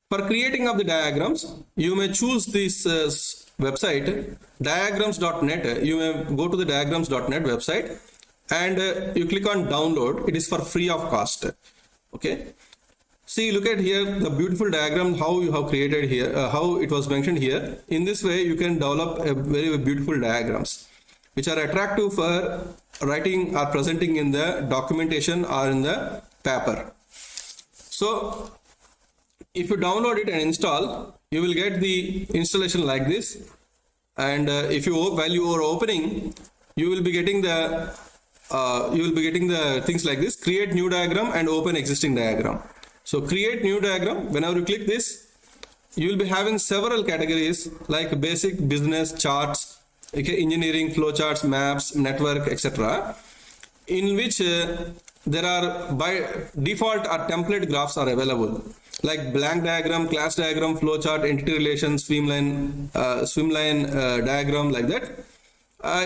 For creating of the diagrams, you may choose this website diagrams.net. You may go to the diagrams.net website and you click on download. It is for free of cost. Okay. See, look at here the beautiful diagram how you have created here, how it was mentioned here. In this way, you can develop a very beautiful diagrams which are attractive for writing or presenting in the documentation or in the paper. So if you download it and install, you will get the installation like this. And if you while you are opening, you will be getting the things like this: create new diagram and open existing diagram. So create new diagram. Whenever you click this, you will be having several categories like basic, business, charts, okay, engineering, flow charts, maps, network, etc. In which there are by default or template graphs are available, like blank diagram, class diagram, flow chart, entity relations, swimline diagram, like that.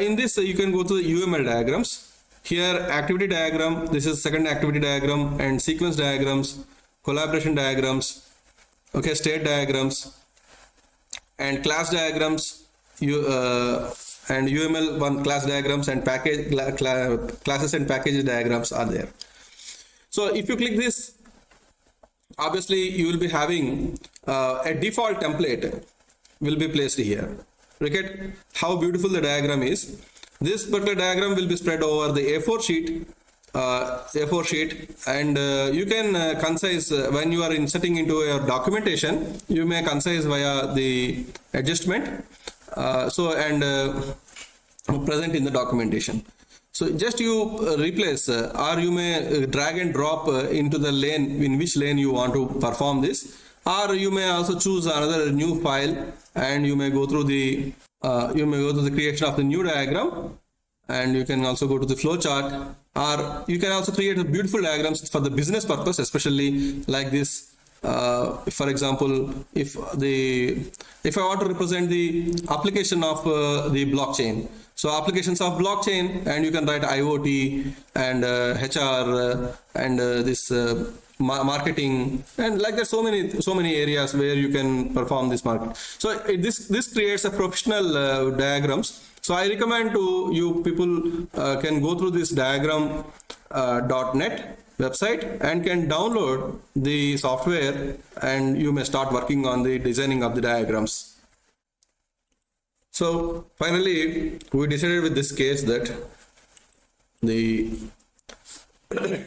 In this, you can go to the UML diagrams. Here, activity diagram. This is second activity diagram, and sequence diagrams, collaboration diagrams, okay, state diagrams, and class diagrams. And UML one class diagrams and package classes and package diagrams are there. So if you click this, obviously you will be having a default template will be placed here. Look at how beautiful the diagram is. This particular diagram will be spread over the A4 sheet, and you can concise when you are inserting into your documentation. You may concise via the adjustment. Present in the documentation. So just you replace or you may drag and drop into the lane in which lane you want to perform this, or you may also choose another new file and you may go through the creation of the new diagram, and you can also go to the flow chart, or you can also create beautiful diagrams for the business purpose, especially like this. For example, if I want to represent the application of the blockchain, so applications of blockchain, and you can write IoT and HR and this marketing, and like there's so many areas where you can perform this market. So this creates a professional diagrams. So I recommend to you people can go through this diagram .net website and can download the software, and you may start working on the designing of the diagrams. So finally, we decided with this case that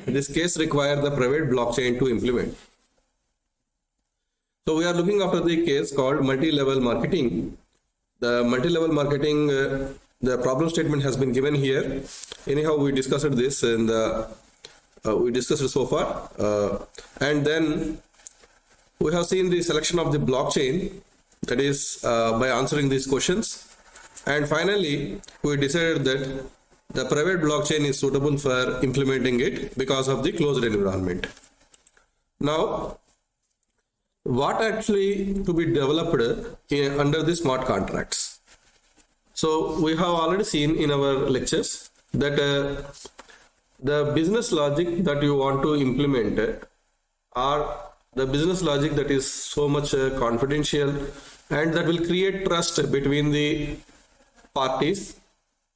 this case requires the private blockchain to implement. So we are looking after the case called multi-level marketing. The multi-level marketing, the problem statement has been given here. Anyhow, we discussed this in the we discussed it so far, and then we have seen the selection of the blockchain, that is by answering these questions, and finally we decided that the private blockchain is suitable for implementing it because of the closed environment. Now, what actually to be developed under the smart contracts? So we have already seen in our lectures that the business logic that you want to implement or the business logic that is so much confidential and that will create trust between the parties,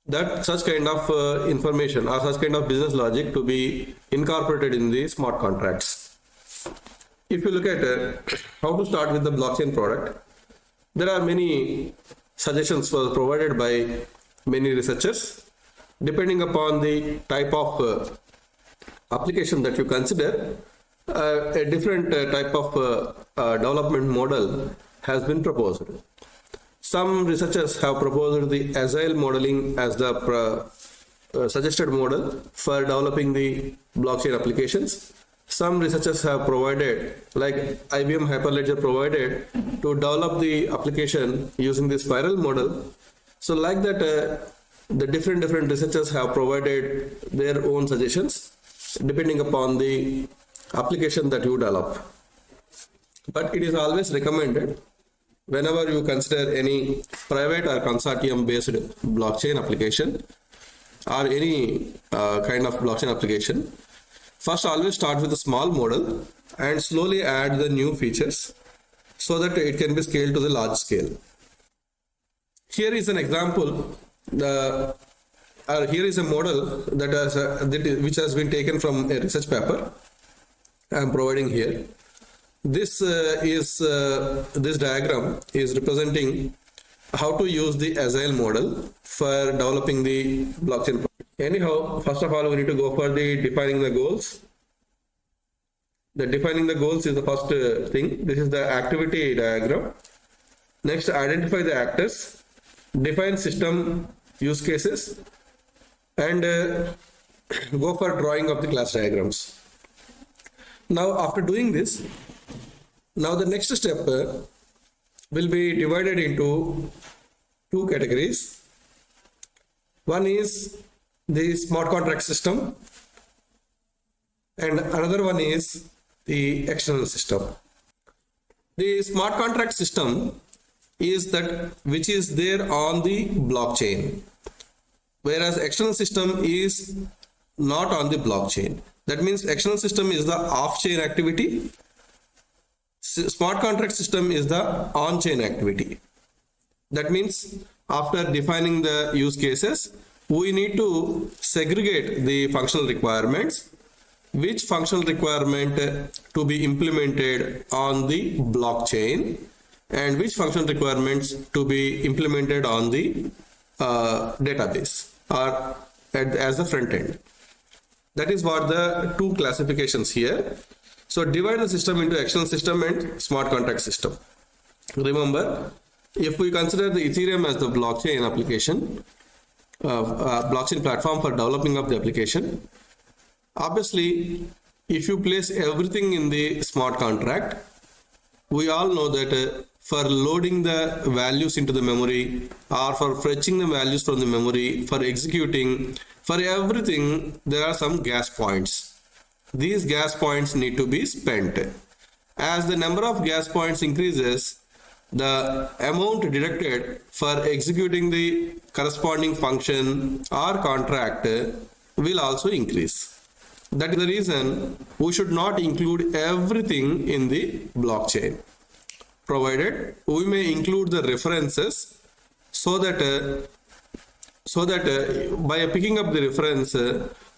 that such kind of information or such kind of business logic to be incorporated in the smart contracts. If you look at how to start with the blockchain product, there are many suggestions provided by many researchers. Depending upon the type of application that you consider, a different type of development model has been proposed. Some researchers have proposed the agile modeling as the suggested model for developing the blockchain applications. Some researchers have provided, like IBM Hyperledger provided, to develop the application using the spiral model. So like that, the different researchers have provided their own suggestions depending upon the application that you develop. But it is always recommended, whenever you consider any private or consortium based blockchain application or any kind of blockchain application, first always start with a small model and slowly add the new features so that it can be scaled to the large scale. Here is an example. Here is a model which has been taken from a research paper. I am providing here. This diagram is representing how to use the Agile model for developing the blockchain. Anyhow, first of all, we need to go for the defining the goals. The defining the goals is the first thing. This is the activity diagram. Next, identify the actors, define system use cases, and go for drawing of the class diagrams. Now, after doing this, now the next step will be divided into two categories. One is the smart contract system, and another one is the external system. The smart contract system is that which is there on the blockchain, whereas external system is not on the blockchain. That means external system is the off-chain activity. Smart contract system is the on-chain activity. That means after defining the use cases, we need to segregate the functional requirements, which functional requirement to be implemented on the blockchain and which functional requirements to be implemented on the database or as the front end. That is what the two classifications here. So divide the system into external system and smart contract system. Remember, if we consider the Ethereum as the blockchain application, blockchain platform for developing of the application, obviously, if you place everything in the smart contract, we all know that for loading the values into the memory or for fetching the values from the memory, for executing, for everything, there are some gas points. These gas points need to be spent. As the number of gas points increases, the amount deducted for executing the corresponding function or contract will also increase. That is the reason we should not include everything in the blockchain. Provided we may include the references so that by picking up the reference,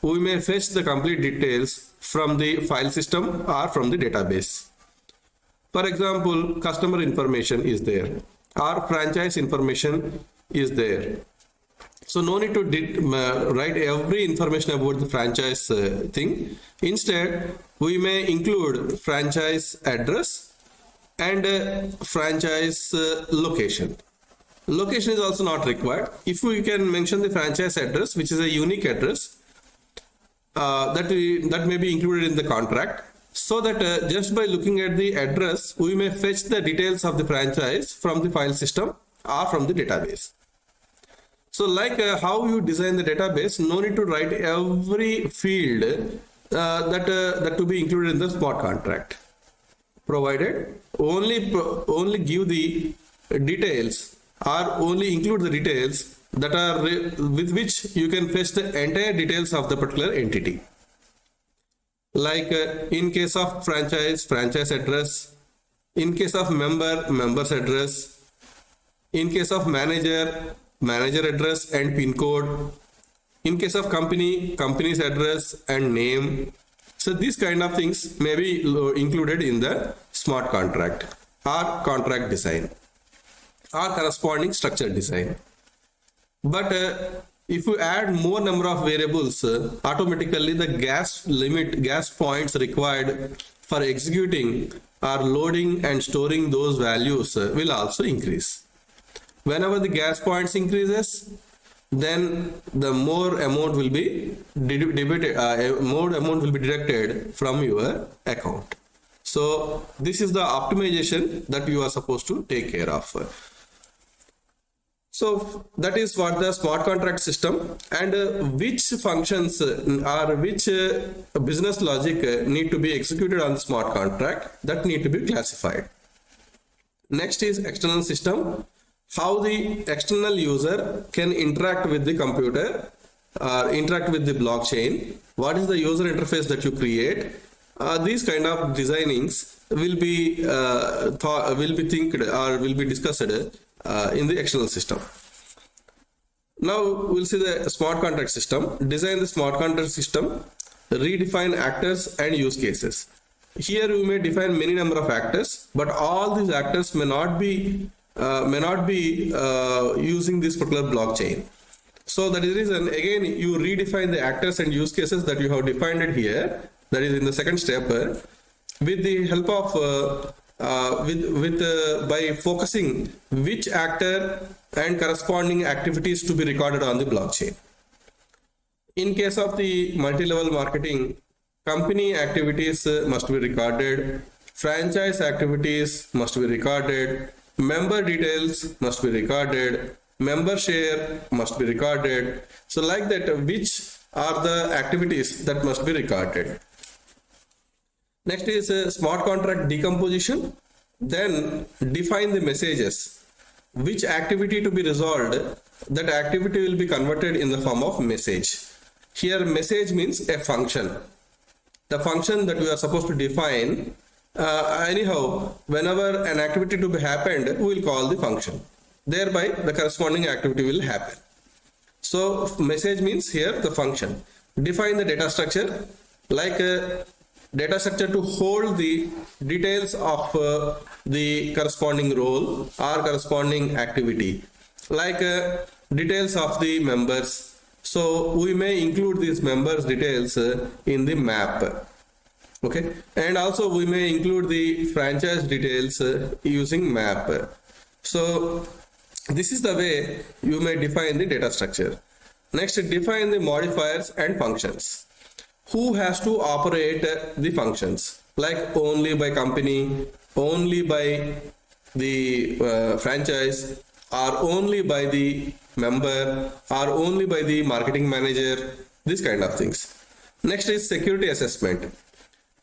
we may fetch the complete details from the file system or from the database. For example, customer information is there, or franchise information is there. So no need to write every information about the franchise thing. Instead, we may include franchise address and franchise location. Location is also not required. If we can mention the franchise address, which is a unique address, that may be included in the contract, so that just by looking at the address, we may fetch the details of the franchise from the file system or from the database. So like how you design the database, no need to write every field that to be included in the smart contract. Provided only give the details or only include the details that are with which you can fetch the entire details of the particular entity. Like in case of franchise address, in case of member's address, in case of manager address and pin code, in case of company's address and name. So these kind of things may be included in the smart contract or contract design or corresponding structure design. But if you add more number of variables, automatically the gas points required for executing or loading and storing those values will also increase. Whenever the gas points increases, then the more amount will be deducted from your account. So this is the optimization that you are supposed to take care of. So that is what the smart contract system, and which functions or which business logic need to be executed on the smart contract, that need to be classified. Next is external system. How the external user can interact with the computer or interact with the blockchain. What is the user interface that you create, these kind of designings will be discussed in the external system. Now we'll see the smart contract system. Design the smart contract system, redefine actors and use cases. Here we may define many number of actors, but all these actors may not be using this particular blockchain. So that is the reason, again, you redefine the actors and use cases that you have defined it here. That is in the second step, with the help of by focusing which actor and corresponding activities to be recorded on the blockchain. In case of the multi-level marketing, company activities must be recorded, franchise activities must be recorded, member details must be recorded, member share must be recorded. So like that, which are the activities that must be recorded. Next is smart contract decomposition. Then define the messages. Which activity to be resolved, that activity will be converted in the form of message. Here message means a function. The function that we are supposed to define, anyhow, whenever an activity to be happened, we will call the function. Thereby the corresponding activity will happen. So message means here the function. Define the data structure, like data structure to hold the details of the corresponding role or corresponding activity, like details of the members. So we may include these members details in the map. Okay, and also we may include the franchise details using map. So this is the way you may define the data structure. Next, define the modifiers and functions. Who has to operate the functions, like only by company, only by the franchise, or only by the member, or only by the marketing manager, this kind of things. Next is security assessment.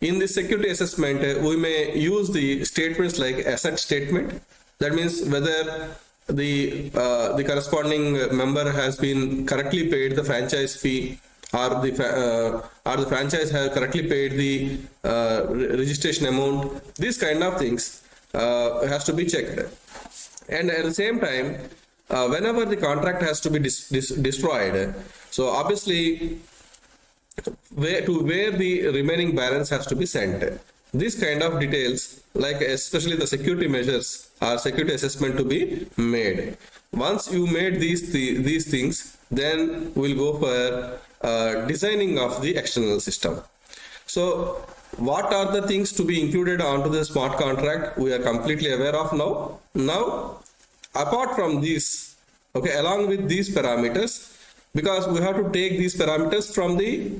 In the security assessment, we may use the statements like asset statement. That means whether the corresponding member has been correctly paid the franchise fee, or the franchise have correctly paid the registration amount. These kind of things has to be checked. And at the same time, whenever the contract has to be destroyed, so obviously where the remaining balance has to be sent. This kind of details, like especially the security measures or security assessment to be made. Once you made these things, then we'll go for designing of the external system. So what are the things to be included onto the smart contract? We are completely aware of now. Now, apart from this, okay, along with these parameters, because we have to take these parameters from the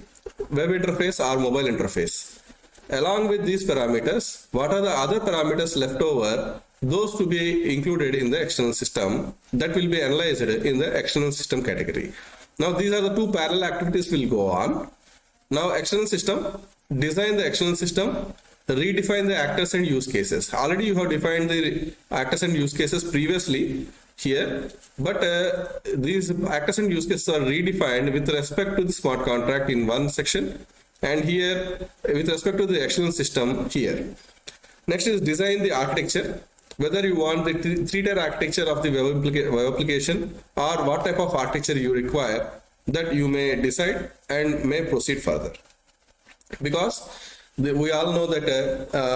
web interface or mobile interface. Along with these parameters, what are the other parameters left over? Those to be included in the external system that will be analyzed in the external system category. Now these are the two parallel activities will go on. Now external system, design the external system, redefine the actors and use cases. Already you have defined the actors and use cases previously here, but these actors and use cases are redefined with respect to the smart contract in one section, and here with respect to the external system here. Next is design the architecture, whether you want the three-tier architecture of the web application or what type of architecture you require, that you may decide and may proceed further. Because we all know that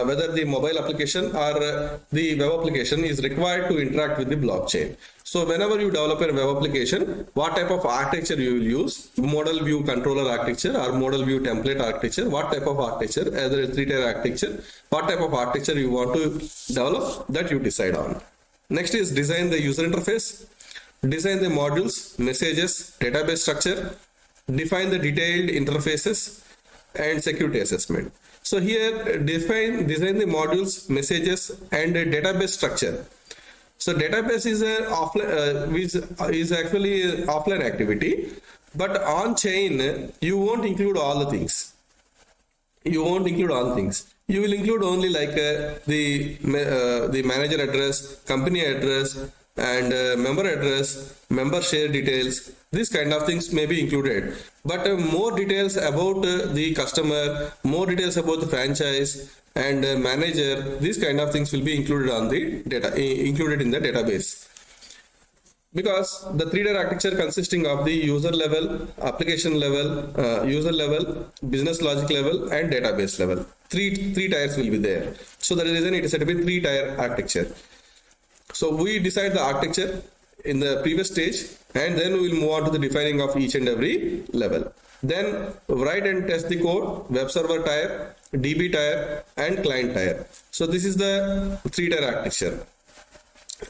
whether the mobile application or the web application is required to interact with the blockchain. So whenever you develop a web application, what type of architecture you will use, model view controller architecture or model view template architecture, what type of architecture, either a three-tier architecture, what type of architecture you want to develop, that you decide on. Next is design the user interface, design the modules, messages, database structure, define the detailed interfaces, and security assessment. So here design the modules, messages, and a database structure. So database is actually an offline activity, but on chain you won't include all the things. You won't include all things. You will include only like the manager address, company address, and member address, member share details. These kind of things may be included, but more details about the customer, more details about the franchise and manager, these kind of things will be included on the data, included in the database. Because the 3-tier architecture consisting of the user level, application level, user level, business logic level, and database level. Three tiers will be there. So that is the reason it is said to be 3-tier architecture. So we decide the architecture in the previous stage, and then we will move on to the defining of each and every level. Then write and test the code, web server tier, DB tier, and client tier. So this is the 3-tier architecture.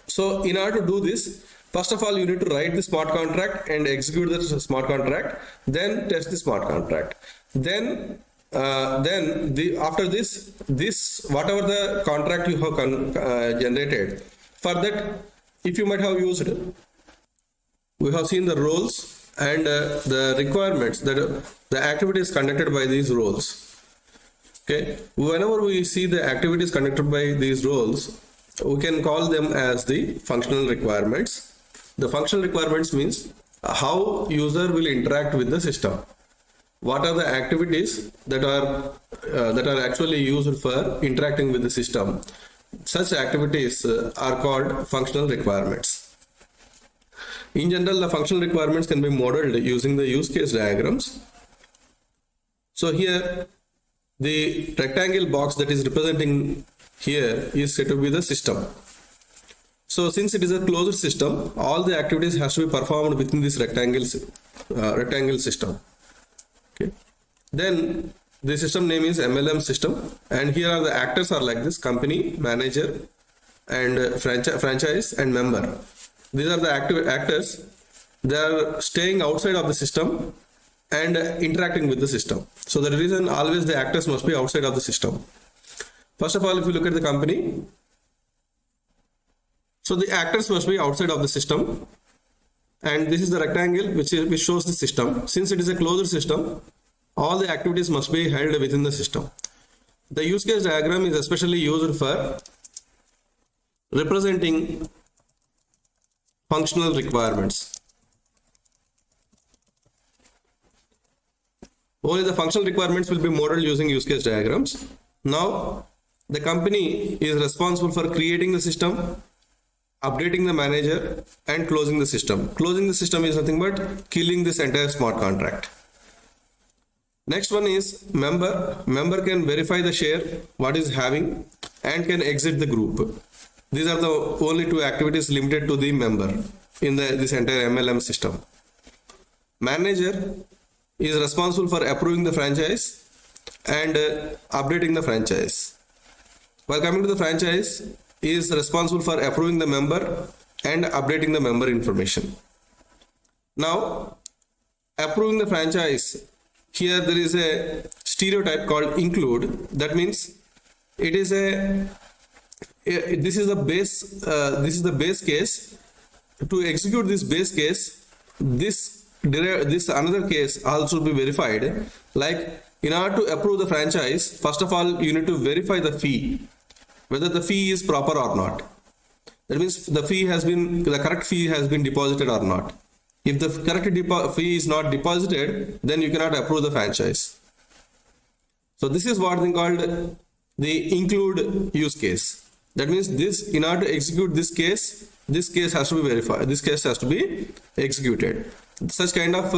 So in order to do this, first of all, you need to write the smart contract and execute the smart contract, then test the smart contract. Then after this whatever the contract you have generated, for that, if you might have used, we have seen the roles and the requirements, that the activities conducted by these roles. Okay, whenever we see the activities conducted by these roles, we can call them as the functional requirements. The functional requirements means how user will interact with the system. What are the activities that are actually used for interacting with the system? Such activities are called functional requirements. In general, the functional requirements can be modeled using the use case diagrams. So here, the rectangle box that is representing here is said to be the system. So since it is a closed system, all the activities has to be performed within this rectangle system. Okay. Then the system name is MLM system, and here are the actors are like this: company, manager, and franchise and member. These are the actors. They are staying outside of the system and interacting with the system. So the reason always the actors must be outside of the system. First of all, if you look at the company, so the actors must be outside of the system, and this is the rectangle which shows the system. Since it is a closed system, all the activities must be held within the system. The use case diagram is especially used for representing functional requirements. Only the functional requirements will be modeled using use case diagrams. Now, the company is responsible for creating the system, updating the manager, and closing the system. Closing the system is nothing but killing this entire smart contract. Next one is member. Member can verify the share, what is having, and can exit the group. These are the only two activities limited to the member in this entire MLM system. Manager is responsible for approving the franchise and updating the franchise. While coming to the franchise, is responsible for approving the member and updating the member information. Now, approving the franchise, here there is a stereotype called include. That means it is this is the base case. To execute this base case, this another case also be verified. Like, in order to approve the franchise, first of all you need to verify the fee, whether the fee is proper or not. That means the correct fee has been deposited or not. If the correct fee is not deposited, then you cannot approve the franchise. So this is what they called the include use case. That means in order to execute this case has to be verified. This case has to be executed. Such kind of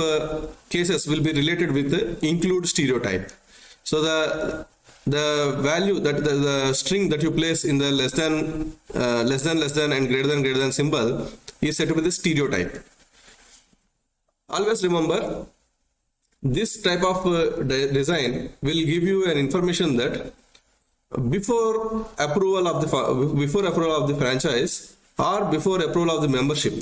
cases will be related with the include stereotype. So the value that the string that you place in the less than and greater than symbol is said to be the stereotype. Always remember, this type of design will give you an information that before approval of the franchise or before approval of the membership,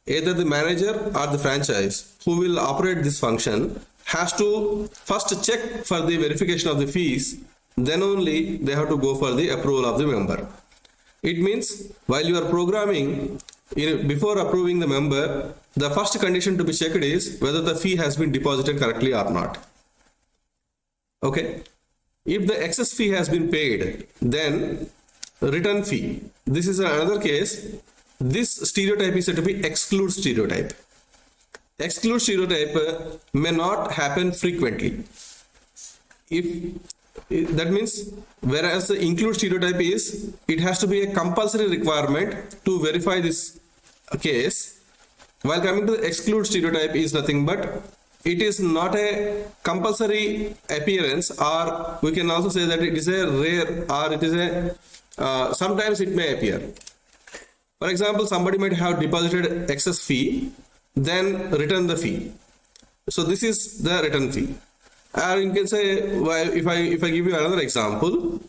either the manager or the franchise who will operate this function has to first check for the verification of the fees, then only they have to go for the approval of the member. It means while you are programming, before approving the member, the first condition to be checked is whether the fee has been deposited correctly or not. Okay. If the excess fee has been paid, then return fee. This is another case this stereotype is said to be exclude stereotype. Exclude stereotype may not happen frequently. If that means, whereas the include stereotype is, it has to be a compulsory requirement to verify this case, while coming to the exclude stereotype is nothing but it is not a compulsory appearance, or we can also say that it is a rare, or it is a sometimes it may appear. For example, somebody might have deposited excess fee, then return the fee. So this is the return fee. Or you can say, if I give you another example,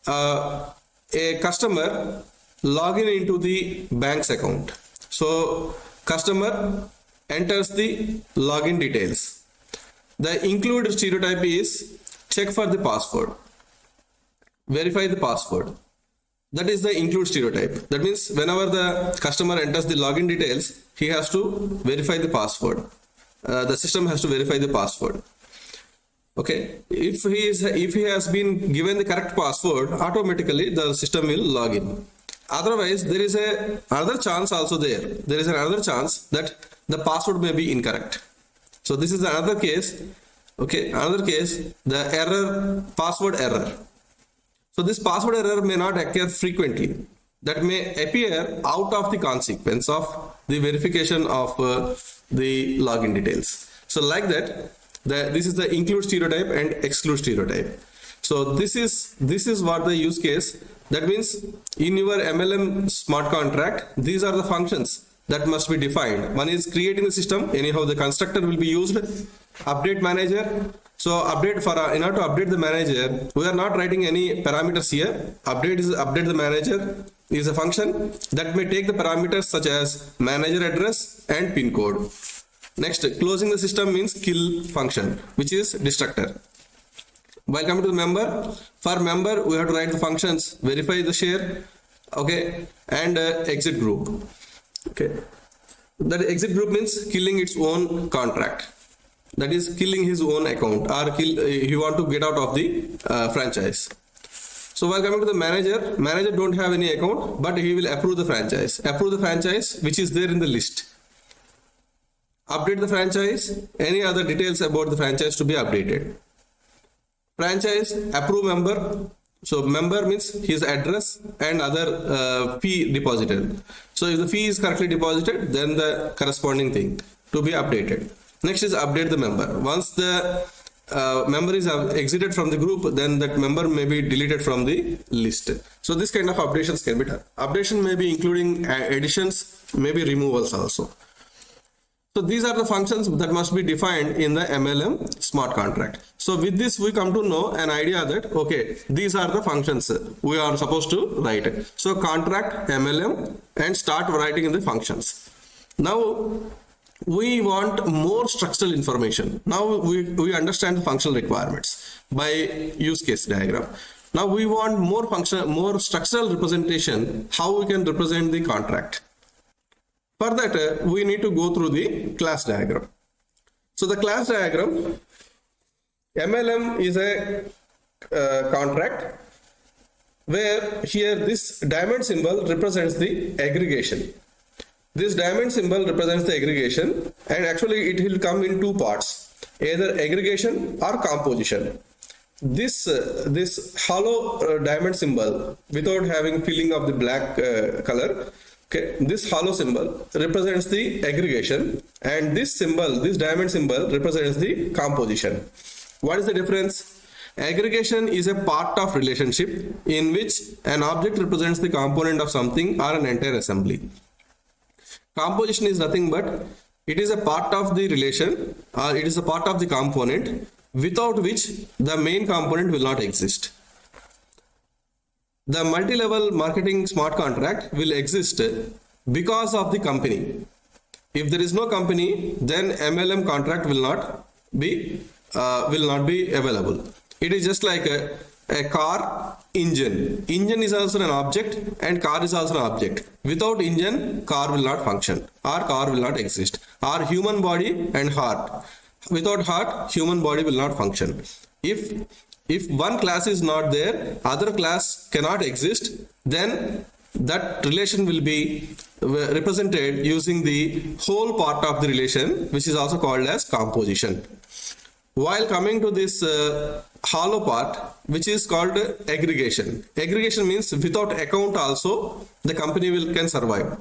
a customer login into the bank's account. So customer enters the login details. The include stereotype is check for the password, verify the password. That is the include stereotype. That means whenever the customer enters the login details, he has to verify the password. The system has to verify the password. Okay, if he has been given the correct password, automatically the system will log in. Otherwise, there is another chance also there. There is another chance that the password may be incorrect. So this is another case. Okay, another case, the error, password error. So this password error may not occur frequently. That may appear out of the consequence of the verification of the login details. So like that, this is the include stereotype and exclude stereotype. So this is what the use case. That means in your MLM smart contract, these are the functions that must be defined. One is creating the system. Anyhow, the constructor will be used. Update manager. So update for in order to update the manager, we are not writing any parameters here. Update the manager is a function that may take the parameters such as manager address and pin code. Next, closing the system means kill function, which is destructor. While coming to the member, for member we have to write the functions verify the share, okay, and exit group. Okay, that exit group means killing its own contract. That is killing his own account, or he want to get out of the franchise. So while coming to the manager don't have any account, but he will approve the franchise. Approve the franchise which is there in the list. Update the franchise, any other details about the franchise to be updated. Franchise, approve member. So member means his address and other fee deposited. So if the fee is correctly deposited, then the corresponding thing to be updated. Next is update the member. Once the member is exited from the group, then that member may be deleted from the list. So this kind of updations can be done. Updation may be including additions, maybe removals also. So these are the functions that must be defined in the MLM smart contract. So with this we come to know an idea that, okay, these are the functions we are supposed to write. So contract, MLM, and start writing in the functions. Now we want more structural information. Now we understand the functional requirements by use case diagram. Now we want more structural representation, how we can represent the contract. For that, we need to go through the class diagram. So the class diagram, MLM is a contract where here this diamond symbol represents the aggregation. This diamond symbol represents the aggregation, and actually it will come in two parts, either aggregation or composition. This hollow diamond symbol without having filling of the black color, okay, this hollow symbol represents the aggregation, and this diamond symbol represents the composition. What is the difference? Aggregation is a part of relationship in which an object represents the component of something or an entire assembly. Composition is nothing but it is a part of the relation, or it is a part of the component without which the main component will not exist. The multi-level marketing smart contract will exist because of the company. If there is no company, then MLM contract will not be available. It is just like a car engine. Engine is also an object and car is also an object. Without engine, car will not function or car will not exist. Or human body and heart. Without heart, human body will not function. If one class is not there, other class cannot exist, then that relation will be represented using the whole part of the relation, which is also called as composition. While coming to this hollow part, which is called aggregation. Aggregation means without account also the company can survive.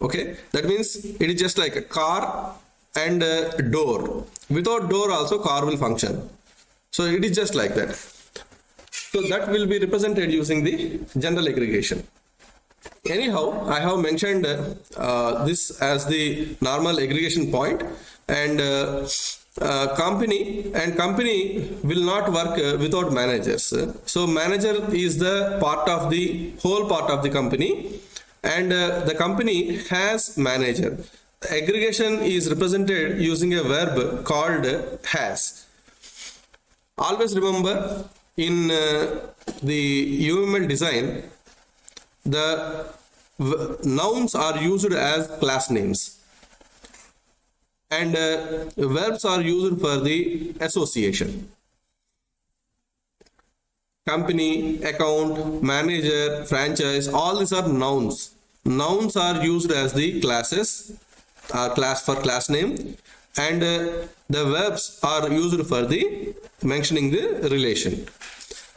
Okay, that means it is just like a car and a door. Without door also car will function. So it is just like that. So that will be represented using the general aggregation. Anyhow, I have mentioned this as the normal aggregation point, and company will not work without managers. So manager is the part of the whole part of the company, and the company has manager. Aggregation is represented using a verb called has. Always remember, in the UML design, the nouns are used as class names, and verbs are used for the association. Company, account, manager, franchise, all these are nouns. Nouns are used as the classes, class name, and the verbs are used for the mentioning the relation.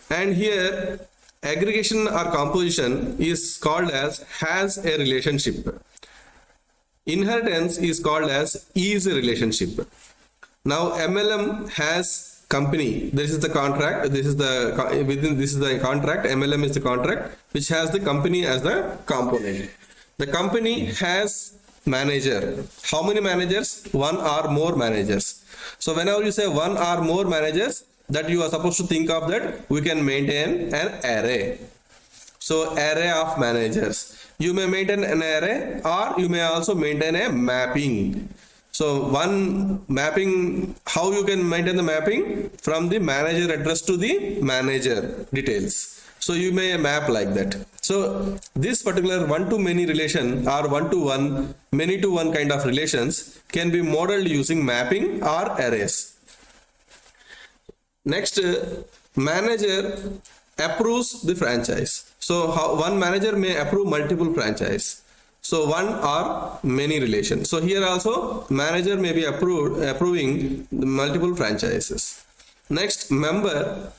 And here aggregation or composition is called as has a relationship. Inheritance is called as is a relationship. Now MLM has company. This is the contract. This is the contract. MLM is the contract which has the company as the component. The company has manager. How many managers? One or more managers. So whenever you say one or more managers, that you are supposed to think of that we can maintain an array. So array of managers. You may maintain an array, or you may also maintain a mapping. So one mapping, how you can maintain the mapping? From the manager address to the manager details. So you may map like that. So this particular one-to-many relation or one-to-one, many-to-one kind of relations can be modeled using mapping or arrays. Next, manager approves the franchise. So one manager may approve multiple franchise. So one or many relations. So here also manager may be approving multiple franchises. Next, member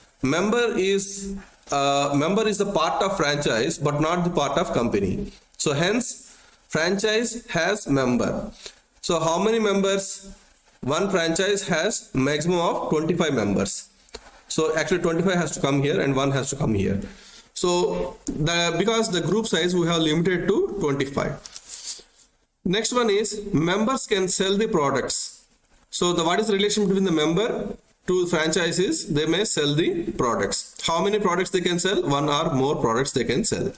is the part of franchise but not the part of company. So hence franchise has member. So how many members? One franchise has maximum of 25 members. So actually 25 has to come here and 1 has to come here. So because the group size we have limited to 25. Next one is members can sell the products. So what is the relation between the member to franchises? They may sell the products. How many products they can sell? One or more products they can sell.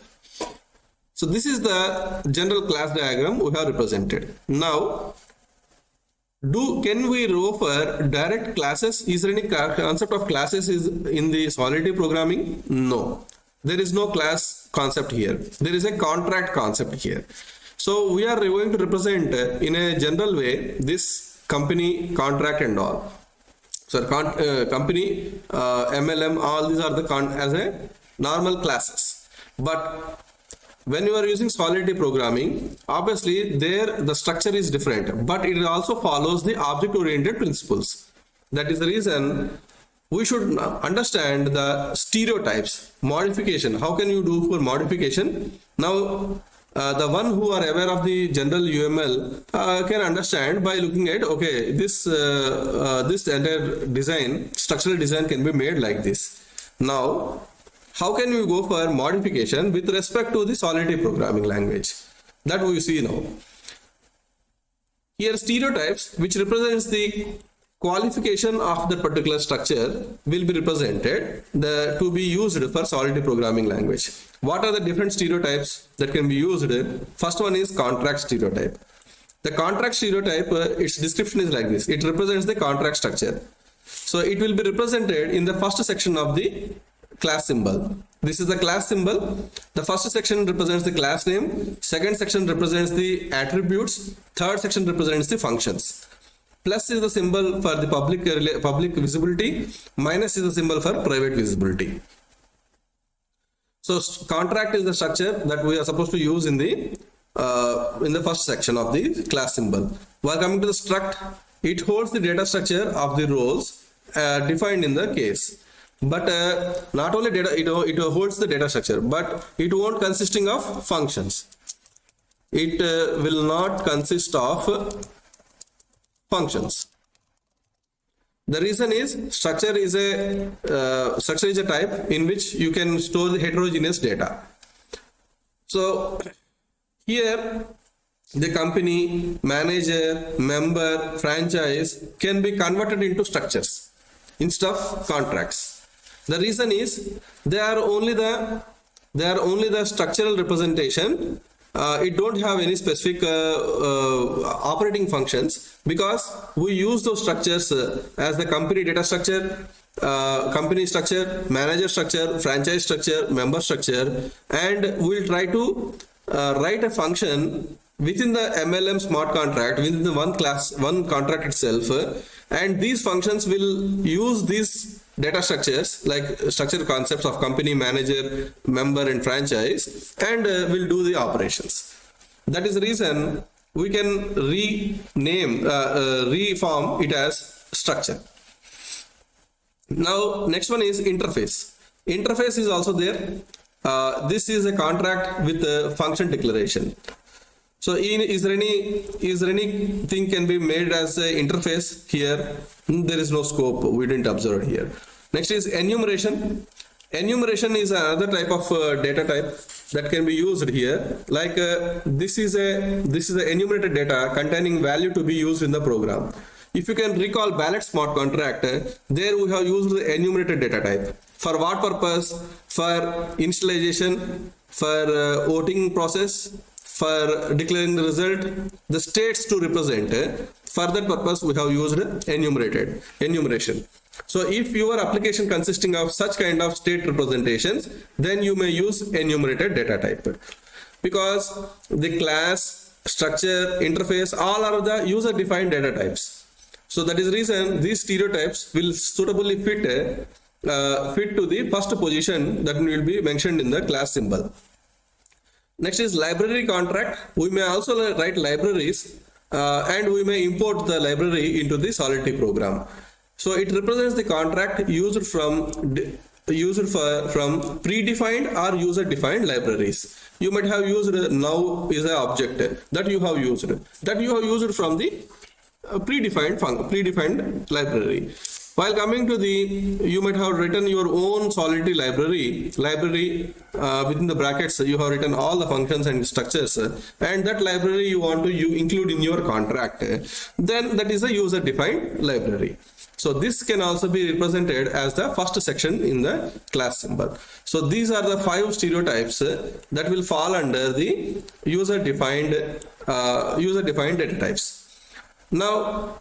So this is the general class diagram we have represented. Now, can we refer direct classes? Is there any concept of classes in the Solidity programming? No. There is no class concept here. There is a contract concept here. So we are going to represent in a general way this company, contract and all. So company, MLM, all these are as a normal classes. But when you are using Solidity programming, obviously there the structure is different, but it also follows the object-oriented principles. That is the reason we should understand the stereotypes, modification. How can you do for modification? Now, the one who are aware of the general UML can understand by looking at, okay, this entire design, structural design can be made like this. Now, how can we go for modification with respect to the Solidity programming language? That we see now. Here stereotypes, which represents the qualification of the particular structure, will be represented to be used for Solidity programming language. What are the different stereotypes that can be used? First one is contract stereotype. The contract stereotype, its description is like this. It represents the contract structure. So it will be represented in the first section of the class symbol. This is the class symbol. The first section represents the class name. Second section represents the attributes. Third section represents the functions. Plus is the symbol for the public visibility. Minus is the symbol for private visibility. So contract is the structure that we are supposed to use in the in the first section of the class symbol. While coming to the struct, it holds the data structure of the roles defined in the case. But not only data, it holds the data structure, but it won't consisting of functions. It will not consist of functions. The reason is structure is a type in which you can store the heterogeneous data. So here the company, manager, member, franchise can be converted into structures instead of contracts. The reason is they are only the structural representation. It don't have any specific operating functions, because we use those structures as the company data structure, company structure, manager structure, franchise structure, member structure, and we'll try to write a function within the MLM smart contract, within the one contract itself, and these functions will use these data structures like structure concepts of company, manager, member, and franchise, and will do the operations. That is the reason we can reform it as structure. Now next one is interface. Interface is also there. This is a contract with a function declaration. So is there anything can be made as an interface here? There is no scope. We didn't observe here. Next is enumeration. Enumeration is another type of data type that can be used here. Like this is a enumerated data containing value to be used in the program. If you can recall Ballot smart contract, there we have used the enumerated data type. For what purpose? For initialization, for voting process, for declaring the result, the states to represent. For that purpose, we have used enumeration. So if your application consisting of such kind of state representations, then you may use enumerated data type, because the class, structure, interface, all are the user defined data types. So that is the reason these stereotypes will suitably fit to the first position that will be mentioned in the class symbol. Next is library contract. We may also write libraries and we may import the library into the Solidity program. So it represents the contract used from predefined or user defined libraries. You might have used now is an object that you have used from the predefined library. While coming to you might have written your own Solidity library within the brackets. You have written all the functions and structures, and that library you want to include in your contract. Then that is a user defined library. So this can also be represented as the first section in the class symbol. So these are the 5 stereotypes that will fall under the user defined data types. Now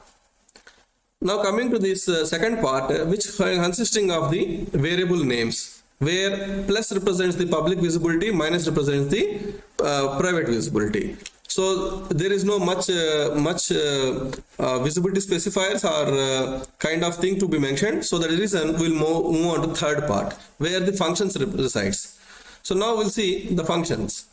coming to this second part, which consisting of the variable names, where plus represents the public visibility, minus represents the private visibility. So there is no much visibility specifiers or kind of thing to be mentioned. So that is the reason we'll move on to third part, where the functions resides. So now we'll see the functions.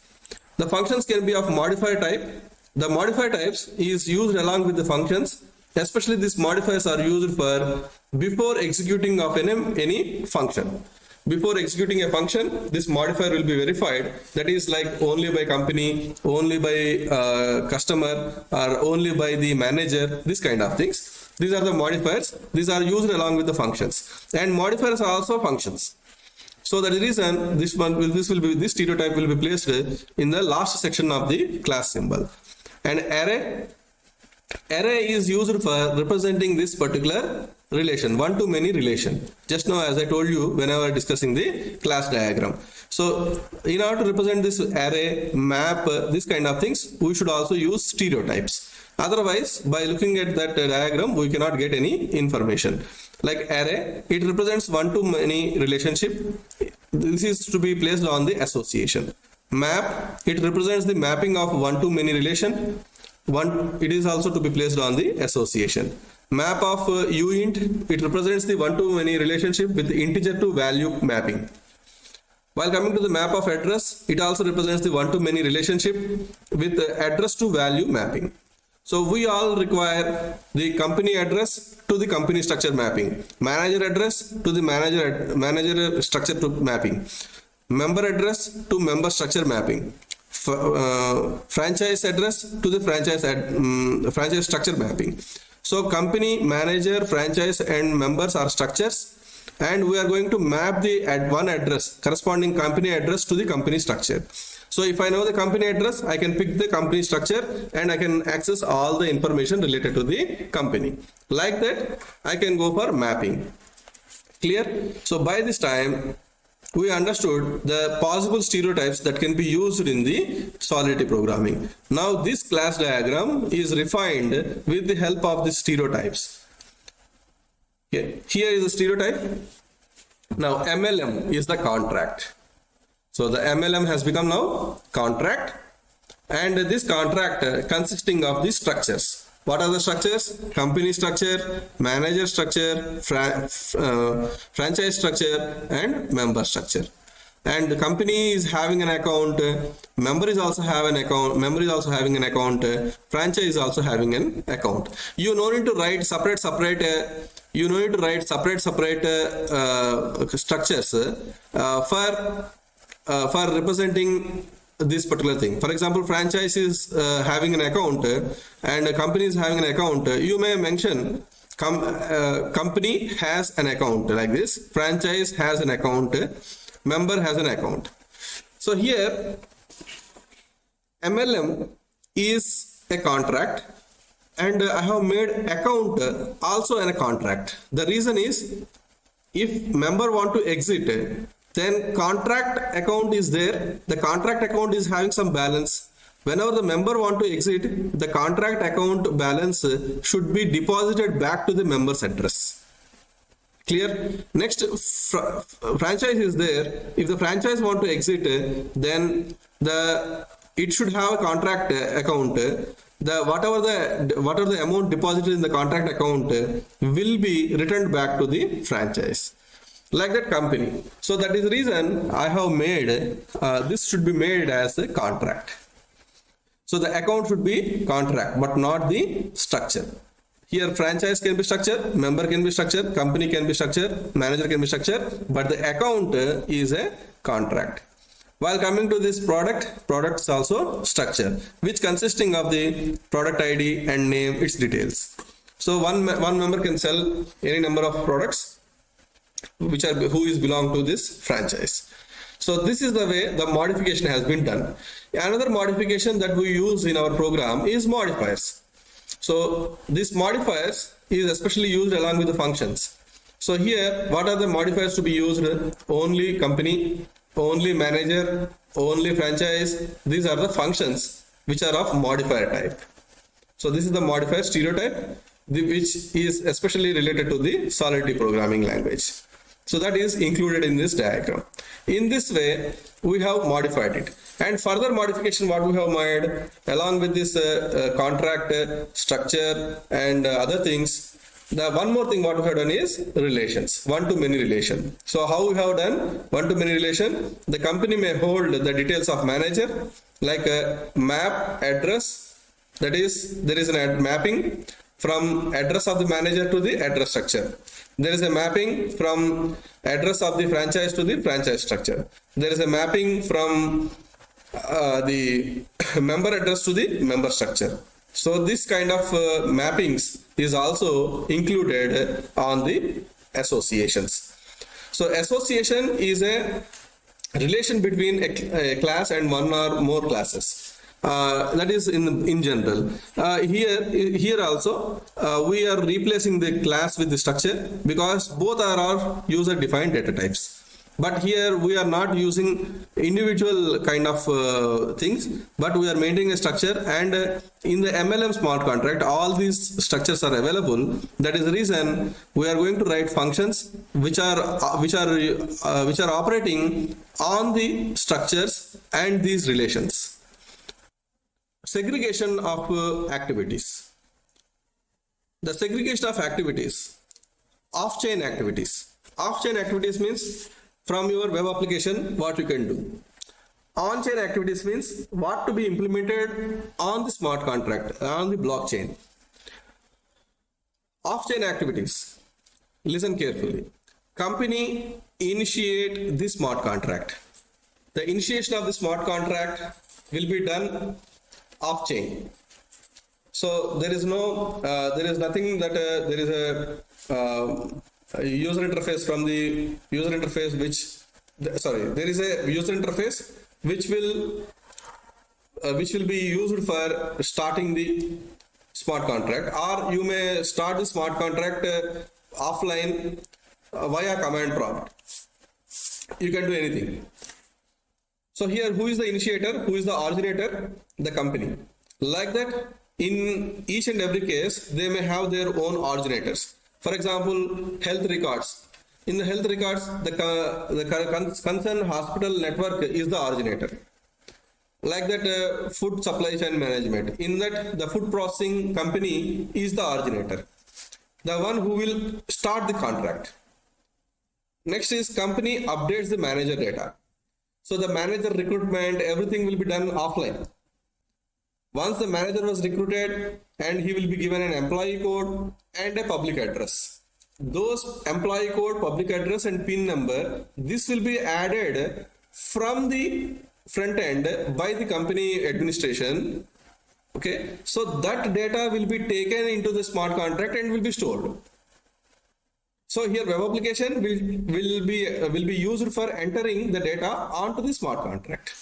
The functions can be of modifier type. The modifier types is used along with the functions. Especially these modifiers are used for before executing of any function. Before executing a function, this modifier will be verified. That is like only by company, only by customer, or only by the manager, this kind of things. These are the modifiers. These are used along with the functions. And modifiers are also functions. So that is the reason this stereotype will be placed in the last section of the class symbol. And array is used for representing this particular relation, one-to-many relation. Just now, as I told you when I was discussing the class diagram. So in order to represent this array, map, this kind of things, we should also use stereotypes. Otherwise, by looking at that diagram, we cannot get any information. Like array, it represents one-to-many relationship. This is to be placed on the association. Map, it represents the mapping of one-to-many relation. It is also to be placed on the association. Map of uint, it represents the one-to-many relationship with integer to value mapping. While coming to the map of address, it also represents the one-to-many relationship with address to value mapping. So we all require the company address to the company structure mapping, manager address to the manager structure to mapping, member address to member structure mapping, franchise address to the franchise structure mapping. So company, manager, franchise and members are structures, and we are going to map the one address, corresponding company address to the company structure. So if I know the company address, I can pick the company structure and I can access all the information related to the company. Like that, I can go for mapping. Clear? So by this time, we understood the possible stereotypes that can be used in the Solidity programming. Now this class diagram is refined with the help of the stereotypes. Okay. Here is the stereotype. Now MLM is the contract. So the MLM has become now contract, and this contract consisting of the structures. What are the structures? Company structure, manager structure, franchise structure and member structure. And the company is having an account, member is also having an account, franchise is also having an account. You no need to write separate structures for representing this particular thing. For example, franchise is having an account and a company is having an account. You may mention company has an account like this, franchise has an account, member has an account. So here MLM is a contract, and I have made account also in a contract. The reason is, if member want to exit, then contract account is there. The contract account is having some balance. Whenever the member want to exit, the contract account balance should be deposited back to the member's address. Clear? Next, franchise is there. If the franchise want to exit, then it should have a contract account. Whatever the amount deposited in the contract account will be returned back to the franchise. Like that company. So that is the reason I have made this should be made as a contract. So the account should be contract, but not the structure. Here franchise can be structure, member can be structure, company can be structure, manager can be structure, but the account is a contract. While coming to this product is also structure, which consisting of the product ID and name, its details. So one member can sell any number of products who is belong to this franchise. So this is the way the modification has been done. Another modification that we use in our program is modifiers. So this modifiers is especially used along with the functions. So here, what are the modifiers to be used? Only company, only manager, only franchise. These are the functions which are of modifier type. So this is the modifier stereotype, which is especially related to the Solidity programming language. So that is included in this diagram. In this way, we have modified it. And further modification what we have made along with this contract structure and other things, the one more thing what we have done is relations, one-to-many relation. So how we have done one-to-many relation? The company may hold the details of manager like a map address, that is there is a mapping from address of the manager to the address structure. There is a mapping from address of the franchise to the franchise structure. There is a mapping from the member address to the member structure. So this kind of mappings is also included on the associations. So association is a relation between a class and one or more classes. That is in general. Here also we are replacing the class with the structure because both are our user defined data types. But here we are not using individual kind of things, but we are maintaining a structure, and in the MLM smart contract all these structures are available. That is the reason we are going to write functions which are operating on the structures and these relations. Segregation of activities. The segregation of activities, off-chain activities. Off-chain activities means from your web application, what you can do. On-chain activities means what to be implemented on the smart contract, on the blockchain. Off-chain activities, listen carefully. Company initiate the smart contract. The initiation of the smart contract will be done off-chain. So there is nothing that there is a user interface from the user interface there is a user interface which will be used for starting the smart contract, or you may start the smart contract offline via command prompt. You can do anything. So here, who is the initiator? Who is the originator? The company. Like that, in each and every case, they may have their own originators. For example, health records. In the health records, the concerned hospital network is the originator. Like that, food supply chain management. In that, the food processing company is the originator, the one who will start the contract. Next is company updates the manager data. So the manager recruitment, everything will be done offline. Once the manager was recruited, and he will be given an employee code and a public address. Those employee code, public address and PIN number, this will be added from the front end by the company administration. Okay, so that data will be taken into the smart contract and will be stored. So here web application will be used for entering the data onto the smart contract.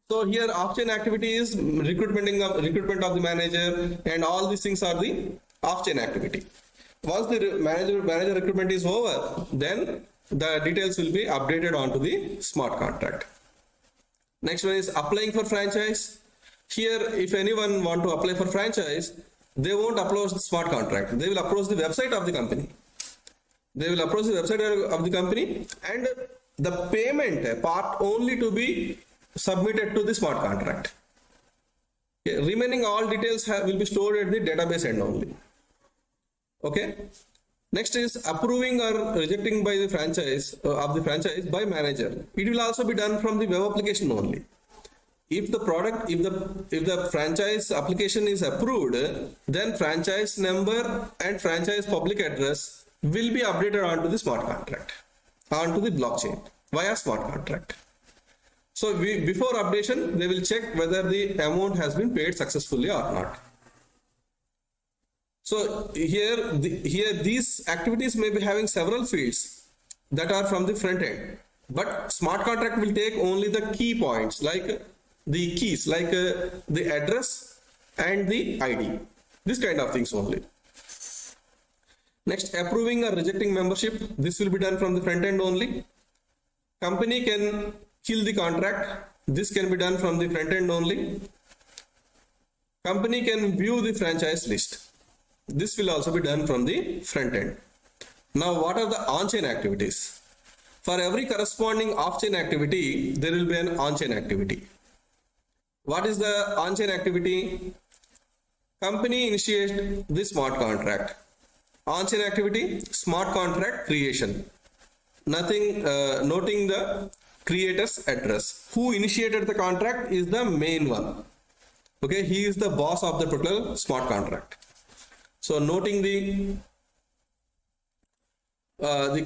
So here off-chain activity is recruitment of the manager, and all these things are the off-chain activity. Once the manager recruitment is over, then the details will be updated onto the smart contract. Next one is applying for franchise. Here, if anyone want to apply for franchise, they won't approach the smart contract. They will approach the website of the company. And the payment part only to be submitted to the smart contract. Okay. Remaining all details will be stored at the database end only. Okay. Next is approving or rejecting by the franchise by manager. It will also be done from the web application only. If the franchise application is approved, then franchise number and franchise public address will be updated onto the smart contract, onto the blockchain via smart contract. So before updation, they will check whether the amount has been paid successfully or not. So here these activities may be having several fields that are from the front end, but smart contract will take only the key points, like the keys, like the address and the ID, this kind of things only. Next, approving or rejecting membership. This will be done from the front end only. Company can kill the contract. This can be done from the front end only. Company can view the franchise list. This will also be done from the front end. Now, what are the on-chain activities? For every corresponding off-chain activity, there will be an on-chain activity. What is the on-chain activity? Company initiates the smart contract. On-chain activity, smart contract creation. Nothing, noting the creator's address. Who initiated the contract is the main one. Okay, he is the boss of the total smart contract. So noting the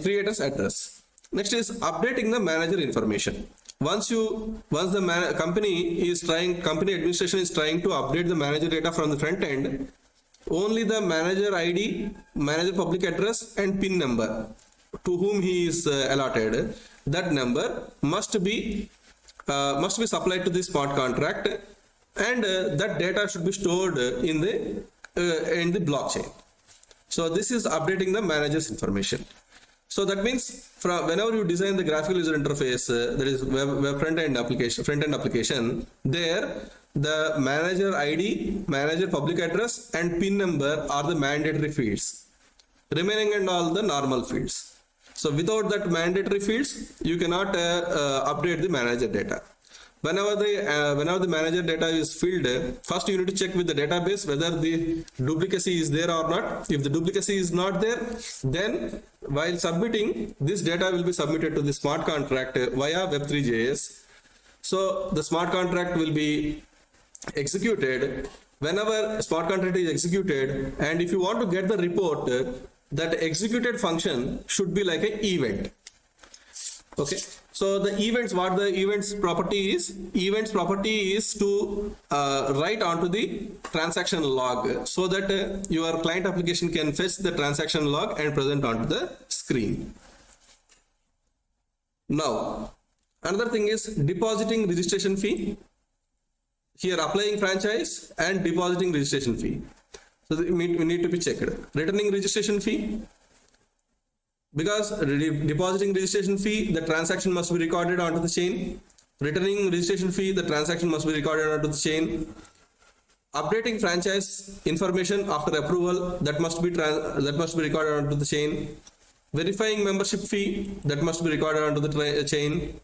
creator's address. Next is updating the manager information. Once the company administration is trying to update the manager data from the front end, only the manager ID, manager public address and PIN number to whom he is allotted, that number must be supplied to the smart contract, and that data should be stored in the blockchain. So this is updating the manager's information. So that means whenever you design the graphical user interface, that is web front-end application, there the manager ID, manager public address and PIN number are the mandatory fields. Remaining and all the normal fields. So without that mandatory fields, you cannot update the manager data. whenever the manager data is filled, first you need to check with the database whether the duplicacy is there or not. If the duplicacy is not there, then while submitting, this data will be submitted to the smart contract via Web3.js. So the smart contract will be executed. Whenever smart contract is executed, and if you want to get the report, that executed function should be like an event. Okay, so the events, what the events property is? Events property is to write onto the transaction log, so that your client application can fetch the transaction log and present onto the screen. Now, another thing is depositing registration fee. Here, applying franchise and depositing registration fee. So we need to be checked. Returning registration fee. Because depositing registration fee, the transaction must be recorded onto the chain. Returning registration fee, the transaction must be recorded onto the chain. Updating franchise information after approval, that must be recorded onto the chain. Verifying membership fee, that must be recorded onto the chain.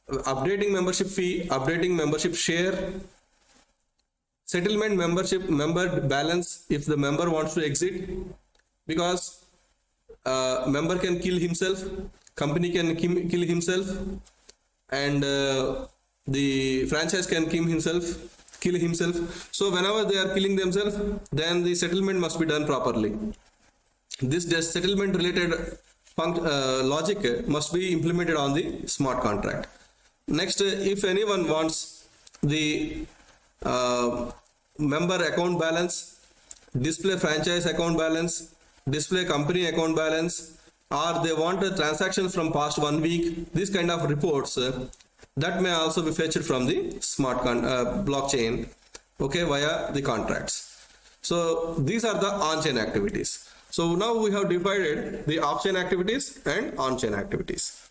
Updating membership fee, updating membership share. Settlement member balance if the member wants to exit, because member can kill himself, company can kill himself, and the franchise can kill himself. So whenever they are killing themselves, then the settlement must be done properly. This settlement related logic must be implemented on the smart contract. Next, if anyone wants the member account balance, display franchise account balance, display company account balance, or they want a transaction from past 1 week, this kind of reports that may also be fetched from the smart blockchain, okay, via the contracts. So these are the on-chain activities. So now we have divided the off-chain activities and on-chain activities.